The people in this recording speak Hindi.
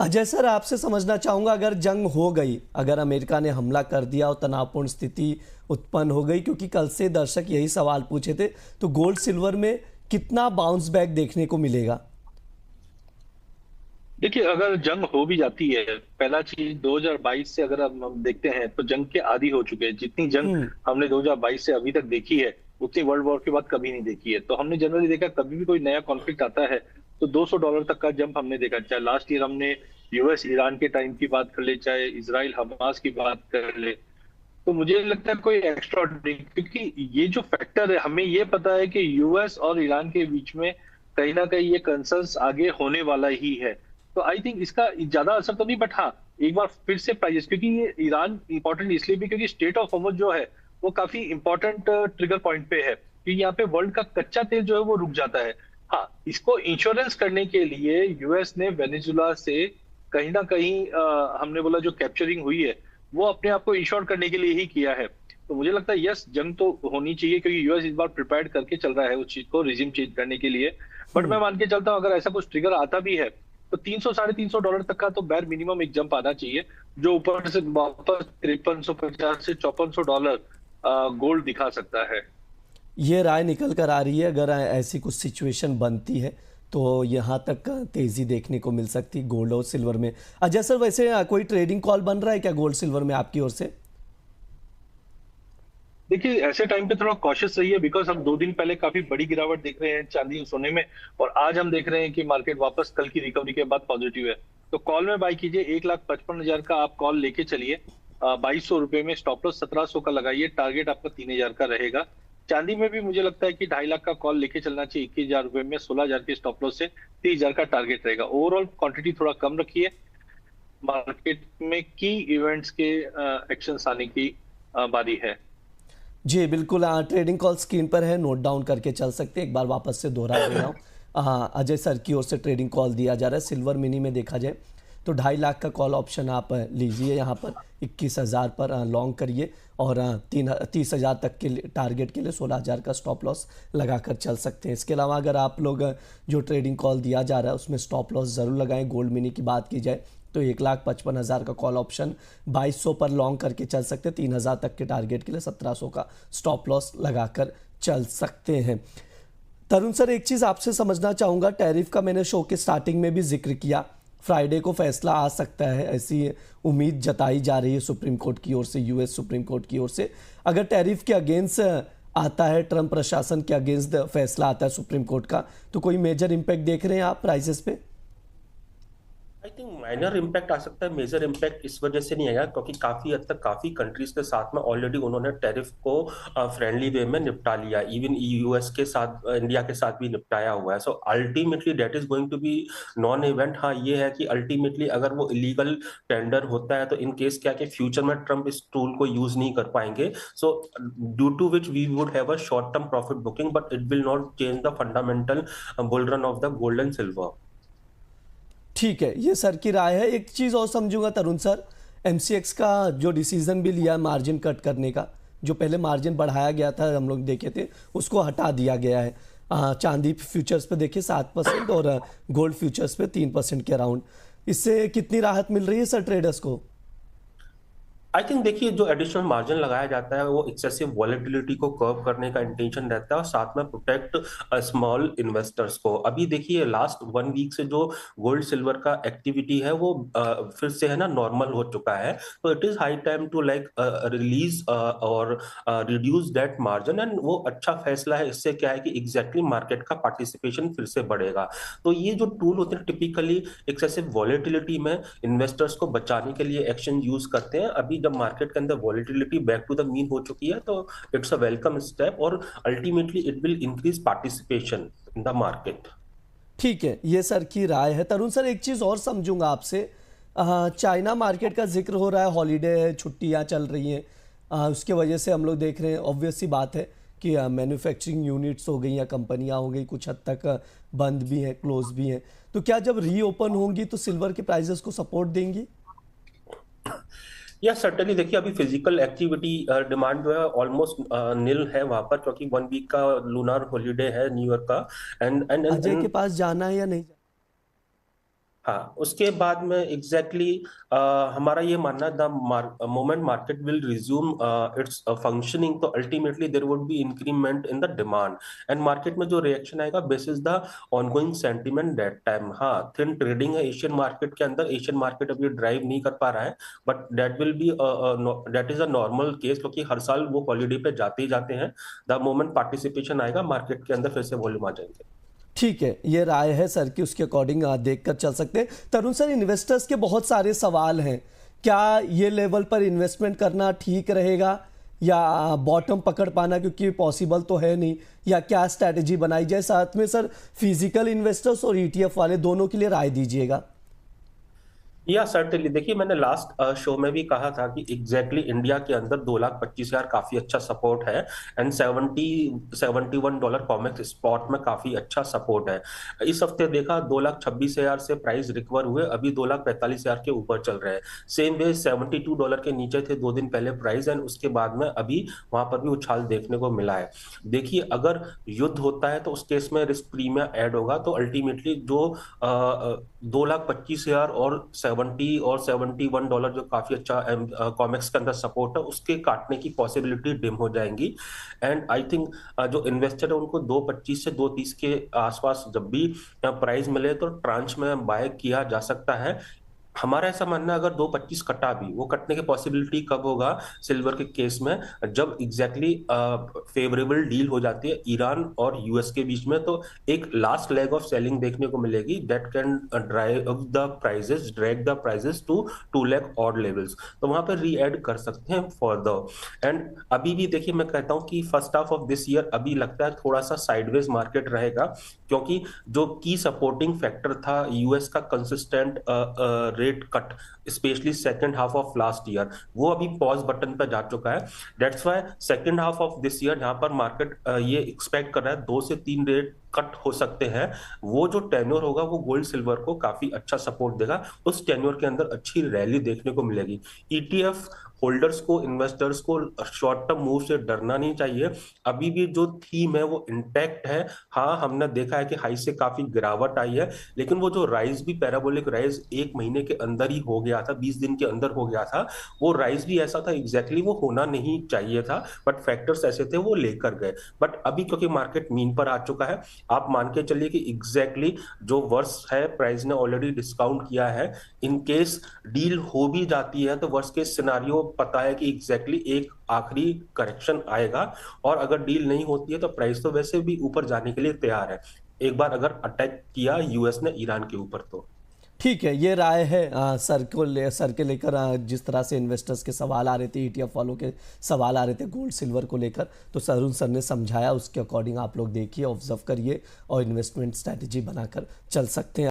अजय सर, आपसे समझना चाहूंगा, अगर जंग हो गई, अगर अमेरिका ने हमला कर दिया और तनावपूर्ण स्थिति उत्पन्न हो गई, क्योंकि कल से दर्शक यही सवाल पूछे थे, तो गोल्ड सिल्वर में कितना बाउंस बैक देखने को मिलेगा? देखिए, अगर जंग हो भी जाती है, पहला चीज 2022 से अगर हम देखते हैं तो जंग के आदी हो चुके हैं। जितनी जंग हम्म। हमने 2022 से अभी तक देखी है, उतनी वर्ल्ड वॉर के बाद कभी नहीं देखी है। तो हमने जनरली देखा, कभी भी कोई नया कॉन्फ्लिक्ट आता है तो $200 तक का जंप हमने देखा। चाहे लास्ट ईयर हमने यूएस ईरान के टाइम की बात कर ले, चाहे इसराइल हमास की बात कर ले, तो मुझे लगता है कोई एक्स्ट्रा, क्योंकि ये जो फैक्टर है, हमें ये पता है कि यूएस और ईरान के बीच में कहीं ना कहीं ये कंसर्न्स आगे होने वाला ही है। तो आई थिंक इसका ज्यादा असर तो नहीं, बट हाँ, एक बार फिर से प्राइजेस, क्योंकि ये ईरान इंपॉर्टेंट इसलिए भी क्योंकि स्टेट ऑफ हॉर्मुज जो है वो काफी इंपॉर्टेंट ट्रिगर पॉइंट पे है, क्योंकि यहाँ पे वर्ल्ड का कच्चा तेल जो है वो रुक जाता है। हाँ, इसको इंश्योरेंस करने के लिए यूएस ने वेनेजुला से कहीं ना कहीं हमने बोला जो कैप्चरिंग हुई है वो अपने आप को इंश्योर करने के लिए ही किया है। तो मुझे लगता है यस, जंग तो होनी चाहिए, क्योंकि यूएस इस बार प्रिपेयर करके चल रहा है उस चीज को रिज्यूम चेंज करने के लिए। बट मैं मान के चलता हूँ, अगर ऐसा कुछ ट्रिगर आता भी है तो 300 $350 तक का तो बैर मिनिमम एक जंप आना चाहिए, जो ऊपर से वापस 5350 से $5400 गोल्ड दिखा सकता है। ये राय निकल कर आ रही है, अगर ऐसी कुछ सिचुएशन बनती है तो यहाँ तक तेजी देखने को मिल सकती गोल्ड और सिल्वर में। अजय सर, वैसे कोई ट्रेडिंग कॉल बन रहा है क्या गोल्ड सिल्वर में आपकी ओर से? देखिए, ऐसे टाइम पे थोड़ा कॉशियस रहिए, बिकॉज हम 2 दिन पहले काफी बड़ी गिरावट देख रहे हैं चांदी सोने में, और आज हम देख रहे हैं कि मार्केट वापस कल की रिकवरी के बाद पॉजिटिव है। तो कॉल में बाय कीजिए, 1,55,000 का आप कॉल लेके चलिए। 2200 रुपए में स्टॉप लॉस 1700 का लगाइए, टारगेट आपका 3,000 का रहेगा। चांदी में भी मुझे लगता है कि 2.5 लाख का कॉल लेके चलना चाहिए, 21,000 रुपए में 16,000 के स्टॉप लॉस से 30,000 का टारगेट रहेगा। ओवरऑल क्वांटिटी थोड़ा कम रखिए, मार्केट में की इवेंट्स के एक्शन आने की बारी है। जी बिल्कुल, ट्रेडिंग कॉल स्क्रीन पर है, नोट डाउन करके चल सकते हैं। एक बार वापस से दोहरा दे रहा हूँ, अजय सर की ओर से ट्रेडिंग कॉल दिया जा रहा है। सिल्वर मिनी में देखा जाए तो 2.5 लाख का कॉल ऑप्शन आप लीजिए, यहाँ पर 21,000 पर लॉन्ग करिए, और 30,000 तक के टारगेट के लिए 16,000 का स्टॉप लॉस लगाकर चल सकते हैं। इसके अलावा अगर आप लोग जो ट्रेडिंग कॉल दिया जा रहा है उसमें स्टॉप लॉस ज़रूर लगाएं। गोल्ड मिनी की बात की जाए तो 1,55,000 का कॉल ऑप्शन 2,200 पर लॉन्ग करके चल सकते हैं। 3,000 तक के टारगेट के लिए 1,700 का स्टॉप लॉस लगाकर चल सकते हैं। तरुण सर, एक चीज़ आपसे समझना चाहूँगा, टैरिफ का मैंने शो के स्टार्टिंग में भी जिक्र किया, फ्राइडे को फैसला आ सकता है, ऐसी उम्मीद जताई जा रही है सुप्रीम कोर्ट की ओर से, यूएस सुप्रीम कोर्ट की ओर से। अगर टैरिफ के अगेंस्ट आता है, ट्रंप प्रशासन के अगेंस्ट फैसला आता है सुप्रीम कोर्ट का, तो कोई मेजर इंपैक्ट देख रहे हैं आप प्राइसेस पे? आई थिंक माइनर इम्पैक्ट आ सकता है, मेजर इम्पैक्ट इस वजह से नहीं आएगा क्योंकि काफी हद तक काफी कंट्रीज के साथ में ऑलरेडी उन्होंने टैरिफ को फ्रेंडली वे में निपटा लिया। इवन यूएस के साथ, इंडिया के साथ भी निपटाया हुआ है। So ultimately that is going to be non event. हाँ, ये है कि अल्टीमेटली अगर वो इलीगल टेंडर होता है तो इन केस क्या कि फ्यूचर में ट्रम्प इस टूल को यूज नहीं कर पाएंगे। So due to which we would have a short term profit booking, but it will not change the fundamental bull run of the gold and silver. ठीक है, ये सर की राय है। एक चीज़ और समझूंगा तरुण सर, एमसीएक्स का जो डिसीजन भी लिया मार्जिन कट करने का, जो पहले मार्जिन बढ़ाया गया था हम लोग देखे थे, उसको हटा दिया गया है। चांदी फ्यूचर्स पे देखिए 7% और गोल्ड फ्यूचर्स पे 3% के अराउंड। इससे कितनी राहत मिल रही है सर ट्रेडर्स को? आई थिंक देखिए, जो एडिशनल मार्जिन लगाया जाता है वो एक्सेसिव वॉलेटिलिटी को कर्व करने का इंटेंशन रहता है और साथ में प्रोटेक्ट स्मॉल इन्वेस्टर्स को। अभी देखिए लास्ट 1 वीक से जो गोल्ड सिल्वर का एक्टिविटी है वो फिर से है ना नॉर्मल हो चुका है। तो it is high time to like release और रिड्यूस दैट मार्जिन, एंड वो अच्छा फैसला है। इससे क्या है कि एग्जैक्टली मार्केट का पार्टिसिपेशन फिर से बढ़ेगा। तो ये जो टूल होते हैं टिपिकली एक्सेसिव वॉलेटिलिटी में इन्वेस्टर्स को बचाने के लिए एक्शन यूज करते हैं। अभी जब मार्केट के अंदर volatility back to the mean हो चुकी है तो इट्स अ वेलकम स्टेप, और ultimately it will increase participation in the market. ठीक है, ये सर की राय है। तरुण सर, एक चीज़ और समझूंगा आपसे, चाइना मार्केट का जिक्र हो रहा है, हॉलीडे है, छुट्टियां चल रही हैं, उसके वजह से हम लोग देख रहे हैं, ऑब्वियस सी बात है कि मैन्युफैक्चरिंग यूनिट्स हो गई या कंपनियां हो गई कुछ हद तक बंद भी हैं, क्लोज भी हैं। तो क्या जब रीओपन होंगी तो सिल्वर के प्राइसेस को सपोर्ट देंगी? या सर्टेनली देखिए, अभी फिजिकल एक्टिविटी डिमांड जो है ऑलमोस्ट नील है वहां पर, क्योंकि 1 वीक का लूनार हॉलीडे है न्यू ईयर का। एंड एंड अजय एंड के पास जाना है या नहीं? हाँ, उसके बाद में एग्जैक्टली हमारा ये मानना the moment market will resume its functioning, तो ultimately there would be increment in the demand and market में जो रिएक्शन आएगा basis the ongoing sentiment that time. हाँ, थिन ट्रेडिंग है एशियन मार्केट के अंदर, एशियन मार्केट अभी ड्राइव नहीं कर पा रहा है, but that will be that is a normal case, क्योंकि हर साल वो हॉलीडे पे जाते ही जाते हैं। द मोमेंट पार्टिसिपेशन आएगा मार्केट के अंदर फिर से वॉल्यूम आ जाएंगे। ठीक है, ये राय है सर की, उसके अकॉर्डिंग देखकर चल सकते हैं। तरुण सर, इन्वेस्टर्स के बहुत सारे सवाल हैं, क्या ये लेवल पर इन्वेस्टमेंट करना ठीक रहेगा या बॉटम पकड़ पाना क्योंकि पॉसिबल तो है नहीं, या क्या स्ट्रैटेजी बनाई जाए? साथ में सर फिजिकल इन्वेस्टर्स और ईटीएफ वाले दोनों के लिए राय दीजिएगा। या सर्टेनली, देखिए मैंने लास्ट शो में भी कहा था कि एग्जैक्टली इंडिया के अंदर 2,25,000 काफी अच्छा सपोर्ट है एंड $71 कॉमेक्स स्पॉट में काफी अच्छा सपोर्ट है। इस हफ्ते देखा 2,26,000 से प्राइस रिकवर हुए, अभी 2,45,000 के ऊपर चल रहे हैं। सेम वे $72 के नीचे थे 2 दिन पहले प्राइस, एंड उसके बाद में अभी वहां पर भी उछाल देखने को मिला है। देखिए अगर युद्ध होता है तो उस केस में रिस्क प्रीमियम ऐड होगा, तो अल्टीमेटली जो 2,25,000 और 70 और $71 जो काफी अच्छा कॉमेक्स के अंदर सपोर्ट है, उसके काटने की पॉसिबिलिटी डिम हो जाएंगी। एंड आई थिंक जो इन्वेस्टर है उनको 2,25 से 2,30 के आसपास जब भी प्राइस मिले तो ट्रांच में बाय किया जा सकता है। हमारा ऐसा मानना है अगर 2,25 कटा भी, वो कटने की पॉसिबिलिटी कब होगा सिल्वर के केस में, जब एग्जैक्टली फेवरेबल डील हो जाती है ईरान और यूएस के बीच में, तो एक लास्ट लेग ऑफ सेलिंग देखने को मिलेगी that can drag the prices to 2 lakh odd levels, तो वहां पर री एड कर सकते हैं फर्दर। एंड अभी भी देखिए मैं कहता हूं कि first half of this year अभी लगता है थोड़ा सा साइडवेज मार्केट रहेगा, क्योंकि जो की सपोर्टिंग फैक्टर था यूएस का consistent rate cut, specially second half of last year, वो अभी पॉज बटन पर जा चुका है। That's why second half of this year जहां पर मार्केट ये एक्सपेक्ट कर रहा है 2 से 3 रेट कट हो सकते हैं, वो जो टेन्योर होगा वो गोल्ड सिल्वर को काफी अच्छा सपोर्ट देगा, उस टेन्योर के अंदर अच्छी रैली देखने को मिलेगी। ईटीएफ होल्डर्स को, इन्वेस्टर्स को शॉर्ट टर्म मूव से डरना नहीं चाहिए, अभी भी जो थीम है वो इंटैक्ट है। हाँ, हमने देखा है कि हाई से काफी गिरावट आई है, लेकिन वो जो राइज भी पैराबोलिक राइज 1 महीने के अंदर ही हो गया था, 20 दिन के अंदर हो गया था, वो राइज भी ऐसा था एग्जैक्टली वो होना नहीं चाहिए था, बट फैक्टर्स ऐसे थे वो लेकर गए। बट अभी क्योंकि मार्केट मीन पर आ चुका है, आप मान के चलिए कि एग्जैक्टली जो वर्स है प्राइस ने ऑलरेडी डिस्काउंट किया है। इन केस डील हो भी जाती है तो वर्स केस सिनारियो पता है कि एग्जैक्टली एक आखिरी करेक्शन आएगा, और अगर डील नहीं होती है तो प्राइस तो वैसे भी ऊपर जाने के लिए तैयार है, एक बार अगर अटैक किया यूएस ने ईरान के ऊपर तो। ठीक है, ये राय है सर के लेकर जिस तरह से इन्वेस्टर्स के सवाल आ रहे थे, ईटीएफ वालों के सवाल आ रहे थे गोल्ड सिल्वर को लेकर, तो तरुण सर ने समझाया, उसके अकॉर्डिंग आप लोग देखिए, ऑब्जर्व करिए और इन्वेस्टमेंट स्ट्रैटेजी बनाकर चल सकते हैं।